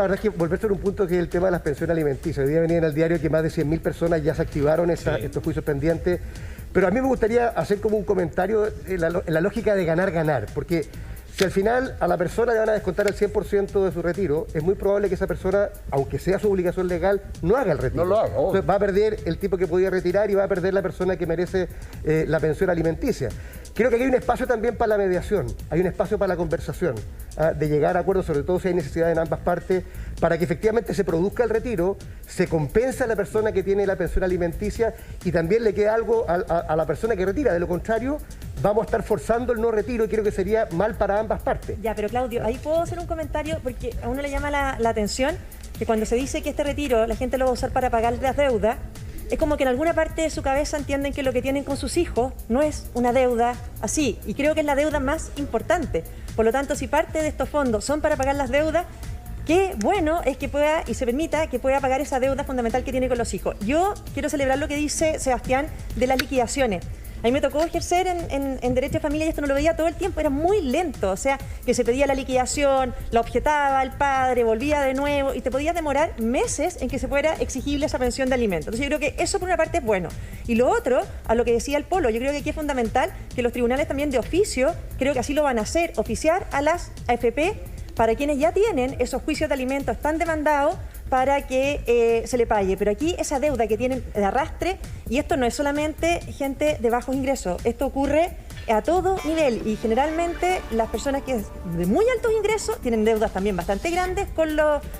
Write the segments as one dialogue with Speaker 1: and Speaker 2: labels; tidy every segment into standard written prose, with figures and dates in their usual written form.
Speaker 1: La verdad es que volver sobre un punto que es el tema de las pensiones alimenticias. Hoy día venía en el diario que más de 100.000 personas ya se activaron estos juicios pendientes. Pero a mí me gustaría hacer como un comentario en la lógica de ganar-ganar. Porque si al final a la persona le van a descontar el 100% de su retiro, es muy probable que esa persona, aunque sea su obligación legal, no haga el retiro.
Speaker 2: No lo haga.
Speaker 1: Entonces va a perder el tipo que podía retirar y va a perder la persona que merece la pensión alimenticia. Creo que aquí hay un espacio también para la mediación, hay un espacio para la conversación, de llegar a acuerdos, sobre todo si hay necesidad en ambas partes, para que efectivamente se produzca el retiro, se compensa a la persona que tiene la pensión alimenticia y también le queda algo a la persona que retira. De lo contrario, vamos a estar forzando el no retiro y creo que sería mal para ambas partes.
Speaker 3: Ya, pero Claudio, ahí puedo hacer un comentario porque a uno le llama la atención que cuando se dice que este retiro la gente lo va a usar para pagar las deudas, es como que en alguna parte de su cabeza entienden que lo que tienen con sus hijos no es una deuda así, y creo que es la deuda más importante. Por lo tanto, si parte de estos fondos son para pagar las deudas, qué bueno es que pueda y se permita que pueda pagar esa deuda fundamental que tiene con los hijos. Yo quiero celebrar lo que dice Sebastián de las liquidaciones. A mí me tocó ejercer en Derecho de Familia y esto no lo veía todo el tiempo, era muy lento, o sea, que se pedía la liquidación, la objetaba el padre, volvía de nuevo y te podía demorar meses en que se fuera exigible esa pensión de alimentos. Entonces yo creo que eso por una parte es bueno. Y lo otro, a lo que decía el Polo, yo creo que aquí es fundamental que los tribunales también de oficio, creo que así lo van a hacer, oficiar a las AFP para quienes ya tienen esos juicios de alimentos tan demandados para que se le pague. Pero aquí esa deuda que tienen de arrastre, y esto no es solamente gente de bajos ingresos, esto ocurre a todo nivel y generalmente las personas que de muy altos ingresos tienen deudas también bastante grandes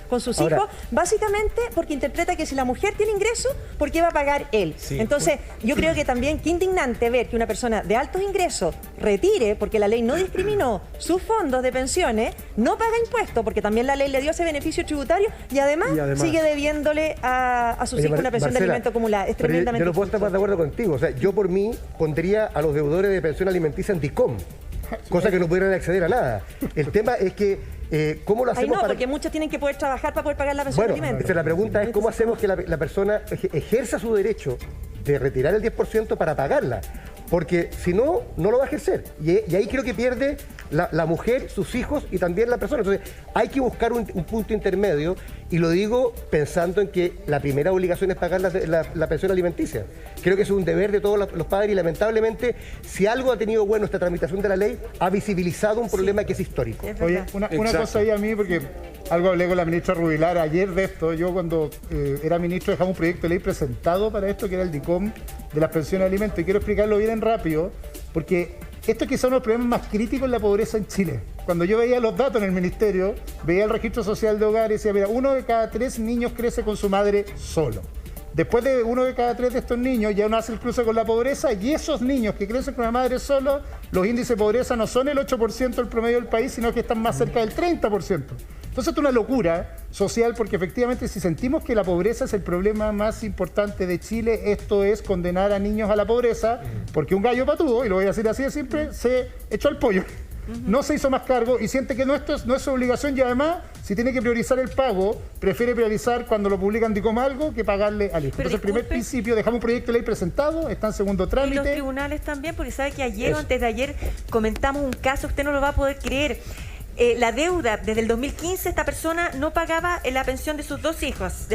Speaker 3: con sus hijos, básicamente porque interpreta que si la mujer tiene ingresos, ¿por qué va a pagar él? Sí. Entonces, yo creo que también qué indignante ver que una persona de altos ingresos retire, porque la ley no discriminó sus fondos de pensiones, no paga impuestos, porque también la ley le dio ese beneficio tributario y además sigue debiéndole a sus hijos una pensión de alimento acumulada. Es tremendamente
Speaker 1: yo no puedo estar más de acuerdo contigo. O sea, yo por mí pondría a los deudores de pensión alimenticia en DICOM, cosa que no pudieran acceder a nada. El tema es que, ¿cómo lo hacemos?
Speaker 3: No, porque muchos tienen que poder trabajar para poder pagar la pensión de alimentos.
Speaker 1: La pregunta es cómo hacemos que la persona ejerza su derecho de retirar el 10% para pagarla. Porque si no, no lo va a ejercer. Y ahí creo que pierde la mujer, sus hijos y también la persona. Entonces hay que buscar un punto intermedio, y lo digo pensando en que la primera obligación es pagar la pensión alimenticia. Creo que es un deber de todos los padres y lamentablemente, si algo ha tenido bueno esta tramitación de la ley, ha visibilizado un problema que es histórico.
Speaker 4: Oye, una cosa ahí a mí, porque algo hablé con la ministra Rubilar ayer de esto. Yo cuando era ministro dejamos un proyecto de ley presentado para esto, que era el DICOM de las pensiones de alimentos, y quiero explicarlo bien rápido, porque esto es quizá uno de los problemas más críticos en la pobreza en Chile. Cuando yo veía los datos en el ministerio, veía el registro social de hogares y decía, mira, 1 de cada 3 niños crece con su madre solo. Después de 1 de cada 3 de estos niños ya uno hace el cruce con la pobreza, y esos niños que crecen con la madre solo, los índices de pobreza no son el 8% del promedio del país, sino que están más cerca del 30%. Entonces esto es una locura social, porque efectivamente si sentimos que la pobreza es el problema más importante de Chile, esto es condenar a niños a la pobreza, porque un gallo patudo, y lo voy a decir así de simple, se echó al pollo. No se hizo más cargo y siente que no es su obligación, y además, si tiene que priorizar el pago, prefiere priorizar cuando lo publican DICOM algo que pagarle al hijo. Entonces, el primer principio, dejamos un proyecto de ley presentado, está en segundo trámite.
Speaker 3: Y los tribunales también, porque sabe que ayer o antes de ayer comentamos un caso, usted no lo va a poder creer. La deuda, desde el 2015, esta persona no pagaba la pensión de sus dos hijas.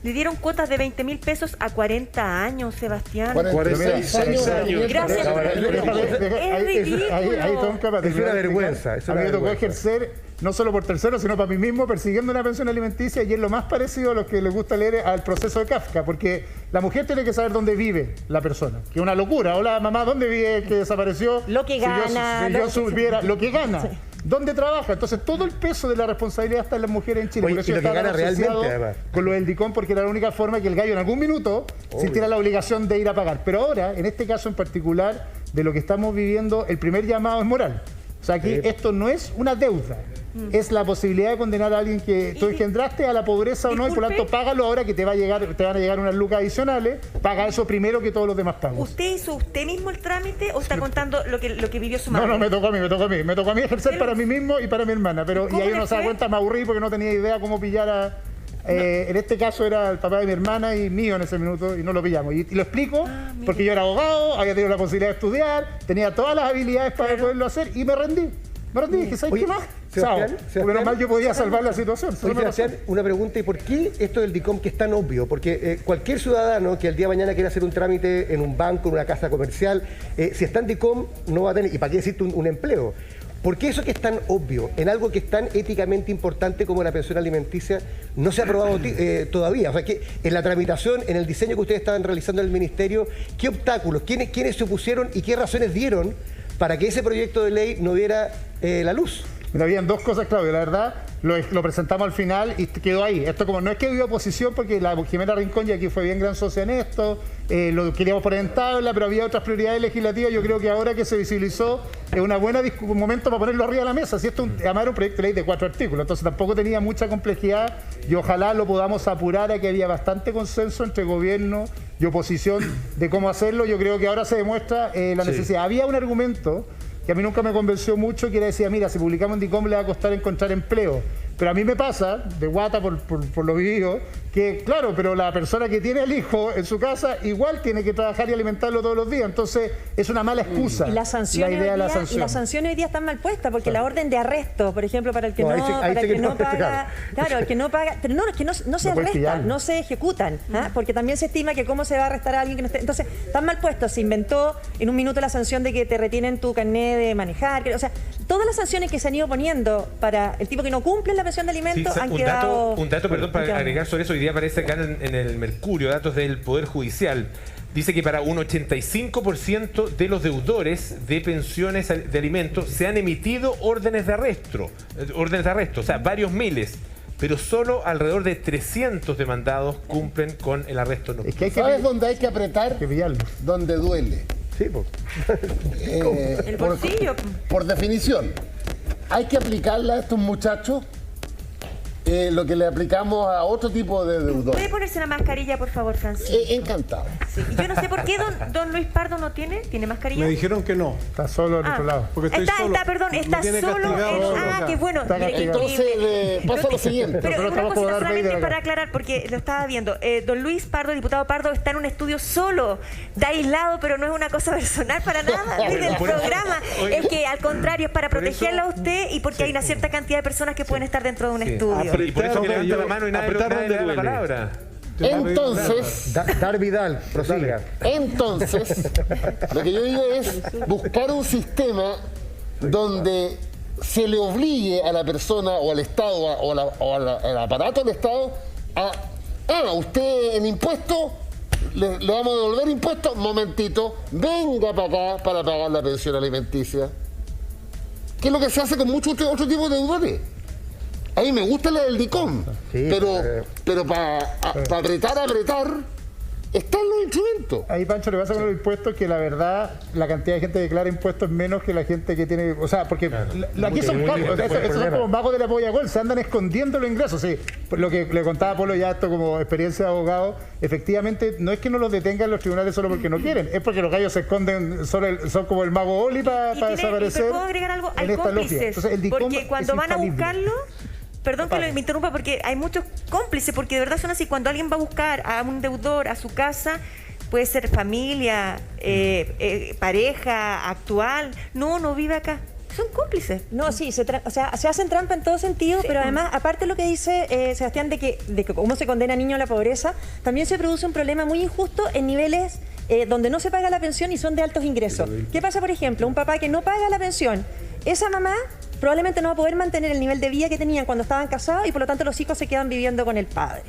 Speaker 3: Le dieron cuotas de 20.000 pesos a 40 años, Sebastián.
Speaker 2: 46 años.
Speaker 3: Gracias. Es ridículo.
Speaker 1: Es una vergüenza.
Speaker 4: A mí me tocó ejercer, no solo por terceros, sino para mí mismo, persiguiendo una pensión alimenticia, y es lo más parecido a lo que les gusta leer al proceso de Kafka, porque la mujer tiene que saber dónde vive la persona, que es una locura. Hola, mamá, ¿dónde vive el que desapareció?
Speaker 3: Lo que gana.
Speaker 4: Si yo supiera lo que gana. Sí. ¿Dónde trabaja? Entonces todo el peso de la responsabilidad está en las mujeres en Chile.
Speaker 1: Oye,
Speaker 4: por eso
Speaker 1: y lo que gana realmente, además.
Speaker 4: Con lo del DICOM, porque era la única forma que el gallo en algún minuto sintiera la obligación de ir a pagar. Pero ahora, en este caso en particular, de lo que estamos viviendo, el primer llamado es moral. O sea, aquí esto no es una deuda, es la posibilidad de condenar a alguien que tú engendraste a la pobreza o no, y por lo tanto págalo ahora, que te van a llegar unas lucas adicionales, paga eso primero que todos los demás pagos.
Speaker 3: ¿Usted hizo usted mismo el trámite o está contando lo que vivió su madre?
Speaker 4: No, me tocó a mí ejercer para mí mismo y para mi hermana, pero y ahí uno se da cuenta, me aburrí porque no tenía idea cómo pillar a... en este caso era el papá de mi hermana y mío en ese minuto, y no lo pillamos. Y lo explico porque yo era abogado, había tenido la posibilidad de estudiar, tenía todas las habilidades para poderlo hacer, y me rendí. Dije, ¿sabes qué más?
Speaker 1: Sebastián,
Speaker 4: Menos mal yo podía salvar la situación.
Speaker 1: Oye, Sebastián, una pregunta, ¿y por qué esto del DICOM que es tan obvio? Porque cualquier ciudadano que el día de mañana quiera hacer un trámite en un banco, en una casa comercial, si está en DICOM no va a tener, ¿y para qué decirte un empleo? ¿Por qué eso que es tan obvio, en algo que es tan éticamente importante como la pensión alimenticia, no se ha aprobado todavía? O sea, que en la tramitación, en el diseño que ustedes estaban realizando en el Ministerio, ¿qué obstáculos, quiénes se opusieron y qué razones dieron para que ese proyecto de ley no viera la luz?
Speaker 4: Mira, habían dos cosas, Claudio. La verdad, lo presentamos al final y quedó ahí. Esto como no es que hubo oposición, porque la Jimena Rincón, y aquí fue bien gran socia en esto, lo queríamos poner en tabla, pero había otras prioridades legislativas. Yo creo que ahora que se visibilizó es un momento para ponerlo arriba de la mesa. Si esto además era un proyecto de ley de 4 artículos, entonces tampoco tenía mucha complejidad y ojalá lo podamos apurar a que había bastante consenso entre gobierno y oposición de cómo hacerlo. Yo creo que ahora se demuestra la necesidad. Había un argumento que a mí nunca me convenció mucho, que era decir, mira, si publicamos en DICOM le va a costar encontrar empleo. Pero a mí me pasa, de guata por lo vivido, que claro, pero la persona que tiene al hijo en su casa igual tiene que trabajar y alimentarlo todos los días. Entonces es una mala excusa.
Speaker 3: Y las sanciones,
Speaker 4: la idea de la sanción.
Speaker 3: Y las sanciones hoy día están mal puestas, porque la orden de arresto, por ejemplo, para el que no paga, claro, el que no paga, pero no, es que no se arrestan, no se ejecutan, porque también se estima que cómo se va a arrestar a alguien que no esté. Entonces, están mal puestos. Se inventó en un minuto la sanción de que te retienen tu carnet de manejar, o sea, todas las sanciones que se han ido poniendo para el tipo que no cumple la pensión de alimentos han quedado...
Speaker 5: Un dato, perdón, para agregar sobre eso, hoy día aparece acá en el Mercurio, datos del Poder Judicial. Dice que para un 85% de los deudores de pensiones de alimentos se han emitido órdenes de arresto, o sea, varios miles. Pero solo alrededor de 300 demandados cumplen con el arresto nocturno.
Speaker 2: Es que ¿sabes dónde hay que apretar? Donde duele.
Speaker 1: Sí, pues.
Speaker 3: El bolsillo.
Speaker 2: Por definición, hay que aplicarle a estos muchachos lo que le aplicamos a otro tipo de deudores.
Speaker 6: ¿Puede ponerse la mascarilla, por favor, Francisco?
Speaker 2: Encantado.
Speaker 6: Sí. Yo no sé por qué don Luis Pardo no tiene mascarilla.
Speaker 7: Me dijeron que no.
Speaker 4: Está solo en otro lado.
Speaker 7: Porque estoy solo.
Speaker 6: Está solo. Qué bueno.
Speaker 2: Entonces, pasa lo siguiente.
Speaker 6: Pero una cosita solamente para aclarar, porque lo estaba viendo. Don Luis Pardo, el diputado Pardo, está en un estudio solo, está aislado, pero no es una cosa personal para nada. Desde el programa. Es que al contrario, es para protegerlo a usted y porque hay una cierta cantidad de personas que pueden estar dentro de un estudio.
Speaker 5: Y por eso que levanta la mano y nadie le da la palabra.
Speaker 2: Entonces,
Speaker 1: Dar Vidal, prosiga.
Speaker 2: Entonces, lo que yo digo es buscar un sistema donde se le obligue a la persona o al Estado o al aparato del Estado a usted en impuesto le vamos a devolver impuestos, momentito, venga para acá para pagar la pensión alimenticia. ¿Qué es lo que se hace con muchos otros tipos de deudores? A mí me gusta la del DICOM, sí, pero para apretar, están los instrumentos.
Speaker 4: Ahí, Pancho, le pasa con los impuestos que la verdad, la cantidad de gente que declara impuestos es menos que la gente que tiene... O sea, porque aquí son pocos, esos son como magos de la polla gol, se andan escondiendo los ingresos. Sí, lo que le contaba Polo ya esto como experiencia de abogado, efectivamente, no es que no los detengan los tribunales solo porque no quieren, es porque los gallos se esconden, son como el mago Oli para desaparecer.
Speaker 6: ¿Puedo agregar algo? Hay cómplices, entonces, porque cuando van a buscarlo... Perdón que me interrumpa porque hay muchos cómplices, porque de verdad son así. Cuando alguien va a buscar a un deudor a su casa, puede ser familia, pareja actual, no vive acá. Son cómplices.
Speaker 3: No, sí, se hacen trampa en todo sentido, sí, pero además, aparte de lo que dice Sebastián de que cómo se condena a niños a la pobreza, también se produce un problema muy injusto en niveles donde no se paga la pensión y son de altos ingresos. ¿Qué pasa, por ejemplo? Un papá que no paga la pensión, esa mamá probablemente no va a poder mantener el nivel de vida que tenían cuando estaban casados y por lo tanto los hijos se quedan viviendo con el padre.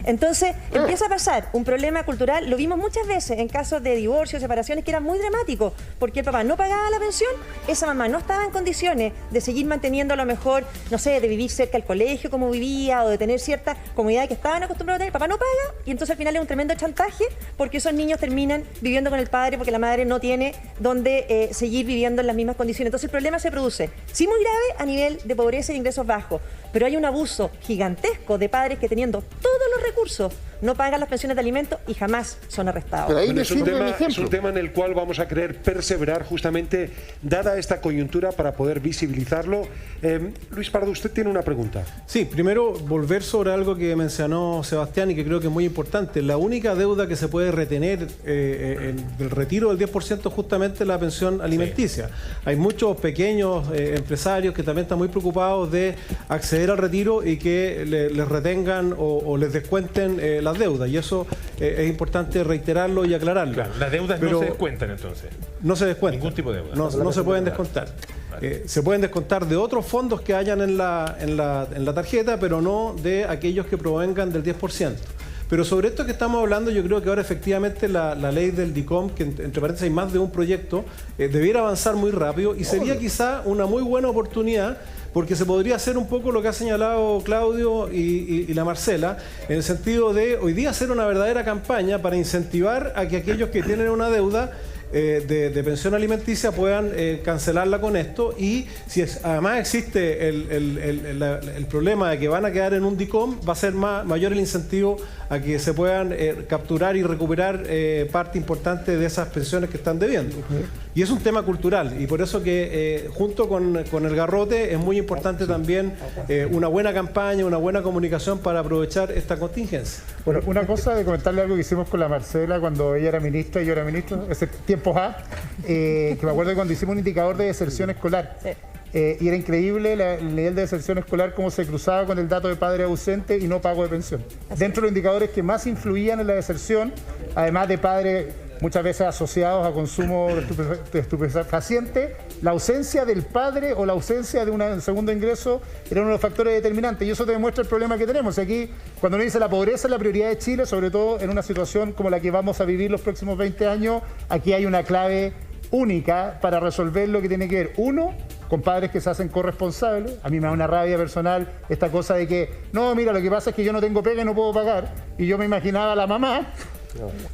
Speaker 3: Entonces empieza a pasar un problema cultural, lo vimos muchas veces en casos de divorcio, separaciones, que eran muy dramáticos, porque el papá no pagaba la pensión, esa mamá no estaba en condiciones de seguir manteniendo a lo mejor, no sé, de vivir cerca del colegio como vivía o de tener ciertas comodidades que estaban acostumbrados a tener. El papá no paga y entonces al final es un tremendo chantaje porque esos niños terminan viviendo con el padre porque la madre no tiene donde seguir viviendo en las mismas condiciones. Entonces el problema se produce, sí, muy grave a nivel de pobreza y ingresos bajos, pero hay un abuso gigantesco de padres que teniendo todos los recursos no pagan las pensiones de alimentos y jamás son arrestados.
Speaker 2: Pero ahí
Speaker 7: Bueno,
Speaker 2: me
Speaker 7: es un
Speaker 2: sirve
Speaker 7: tema,
Speaker 2: mi
Speaker 7: es
Speaker 2: ejemplo.
Speaker 7: un tema en el cual vamos a querer perseverar justamente dada esta coyuntura para poder visibilizarlo. Luis Pardo, usted tiene una pregunta.
Speaker 8: Sí, primero volver sobre algo que mencionó Sebastián y que creo que es muy importante. La única deuda que se puede retener del retiro del 10% es justamente la pensión alimenticia. Hay muchos pequeños empresarios que también están muy preocupados de acceder al retiro y que les retengan o les descuenten las deudas. Y eso es importante reiterarlo y aclararlo.
Speaker 5: Claro, las deudas no se descuentan entonces.
Speaker 8: No se descuentan.
Speaker 5: Ningún tipo de deuda.
Speaker 8: No se pueden descontar. Se pueden descontar de otros fondos que hayan en la tarjeta, pero no de aquellos que provengan del 10%. Pero sobre esto que estamos hablando, yo creo que ahora efectivamente la ley del DICOM, que entre paréntesis hay más de un proyecto, debiera avanzar muy rápido y sería quizá una muy buena oportunidad, porque se podría hacer un poco lo que ha señalado Claudio y la Marcela, en el sentido de hoy día hacer una verdadera campaña para incentivar a que aquellos que tienen una deuda de pensión alimenticia puedan cancelarla con esto, y si además existe el problema de que van a quedar en un DICOM, va a ser mayor el incentivo a que se puedan capturar y recuperar parte importante de esas pensiones que están debiendo. Y es un tema cultural, y por eso que junto con el garrote es muy importante también una buena campaña, una buena comunicación para aprovechar esta contingencia.
Speaker 4: Bueno, una cosa de comentarle algo que hicimos con la Marcela cuando ella era ministra y yo era ministro, ese tiempos que me acuerdo de cuando hicimos un indicador de deserción escolar.
Speaker 3: Sí.
Speaker 4: Y era increíble el nivel de deserción escolar, cómo se cruzaba con el dato de padre ausente y no pago de pensión. Dentro de los indicadores que más influían en la deserción, además de padres muchas veces asociados a consumo de estupefaciente, la ausencia del padre o la ausencia de un segundo ingreso era uno de los factores determinantes, y eso te demuestra el problema que tenemos. Aquí, cuando uno dice la pobreza es la prioridad de Chile, sobre todo en una situación como la que vamos a vivir los próximos 20 años, aquí hay una clave única para resolver lo que tiene que ver, uno, con padres que se hacen corresponsables. A mí me da una rabia personal esta cosa de que, no, mira, lo que pasa es que yo no tengo pega y no puedo pagar, y yo me imaginaba a la mamá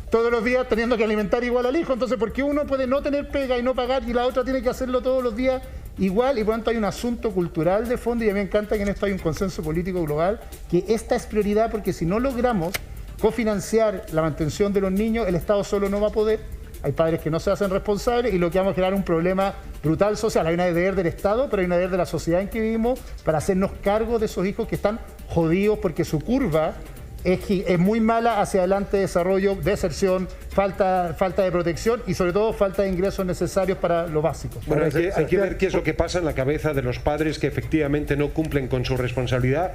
Speaker 4: todos los días teniendo que alimentar igual al hijo. Entonces, ¿por qué uno puede no tener pega y no pagar y la otra tiene que hacerlo todos los días igual? Y por lo tanto hay un asunto cultural de fondo, y a mí me encanta que en esto hay un consenso político global, que esta es prioridad, porque si no logramos cofinanciar la mantención de los niños, el Estado solo no va a poder. Hay padres que no se hacen responsables, y lo que vamos a generar un problema brutal social. Hay una deber del Estado, pero hay una deber de la sociedad en que vivimos para hacernos cargo de esos hijos que están jodidos porque su curva es muy mala hacia adelante, desarrollo, deserción, falta de protección y sobre todo falta de ingresos necesarios para lo básico.
Speaker 7: Bueno, hay que ver qué es lo que pasa en la cabeza de los padres que efectivamente no cumplen con su responsabilidad.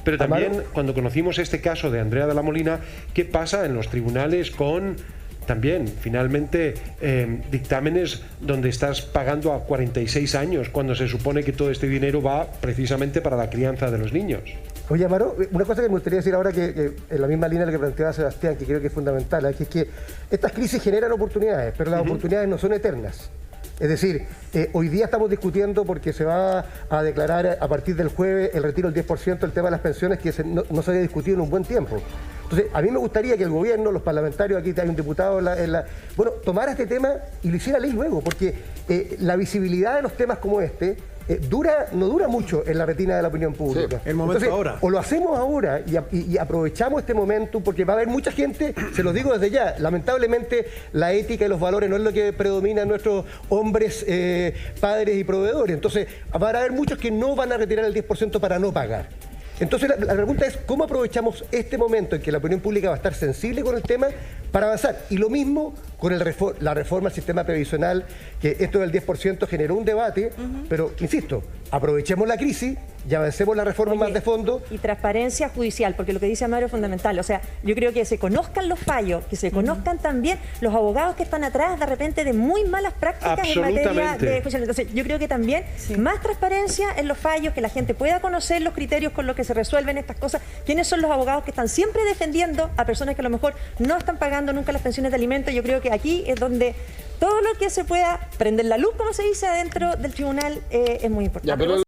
Speaker 7: Pero también, cuando conocimos este caso de Andrea de la Molina, ¿qué pasa en los tribunales con también, finalmente, dictámenes donde estás pagando a 46 años cuando se supone que todo este dinero va precisamente para la crianza de los niños?
Speaker 1: Oye, Amaro, una cosa que me gustaría decir ahora, que en la misma línea de lo que planteaba Sebastián, que creo que es fundamental, es que estas crisis generan oportunidades, pero las oportunidades no son eternas. Es decir, hoy día estamos discutiendo porque se va a declarar a partir del jueves el retiro del 10%, el tema de las pensiones, que no se había discutido en un buen tiempo. Entonces, a mí me gustaría que el gobierno, los parlamentarios, aquí hay un diputado tomara este tema y lo hiciera ley luego, porque la visibilidad de los temas como este no dura mucho en la retina de la opinión pública.
Speaker 8: Sí, el momento. Entonces, ahora.
Speaker 1: O lo hacemos ahora y aprovechamos este momento, porque va a haber mucha gente, se los digo desde ya, lamentablemente la ética y los valores no es lo que predomina en nuestros hombres, padres y proveedores. Entonces, van a haber muchos que no van a retirar el 10% para no pagar. Entonces la pregunta es, ¿cómo aprovechamos este momento en que la opinión pública va a estar sensible con el tema para avanzar? Y lo mismo con la reforma al sistema previsional, que esto del 10% generó un debate, pero, insisto, aprovechemos la crisis y avancemos la reforma más de fondo.
Speaker 3: Y transparencia judicial, porque lo que dice Amaro es fundamental. O sea, yo creo que se conozcan los fallos, que se conozcan también los abogados que están atrás de repente de muy malas prácticas en materia de juicio. Entonces, yo creo que también más transparencia en los fallos, que la gente pueda conocer los criterios con los que se resuelven estas cosas, quiénes son los abogados que están siempre defendiendo a personas que a lo mejor no están pagando nunca las pensiones de alimentos. Yo creo que aquí es donde todo lo que se pueda prender la luz, como se dice, adentro del tribunal es muy importante.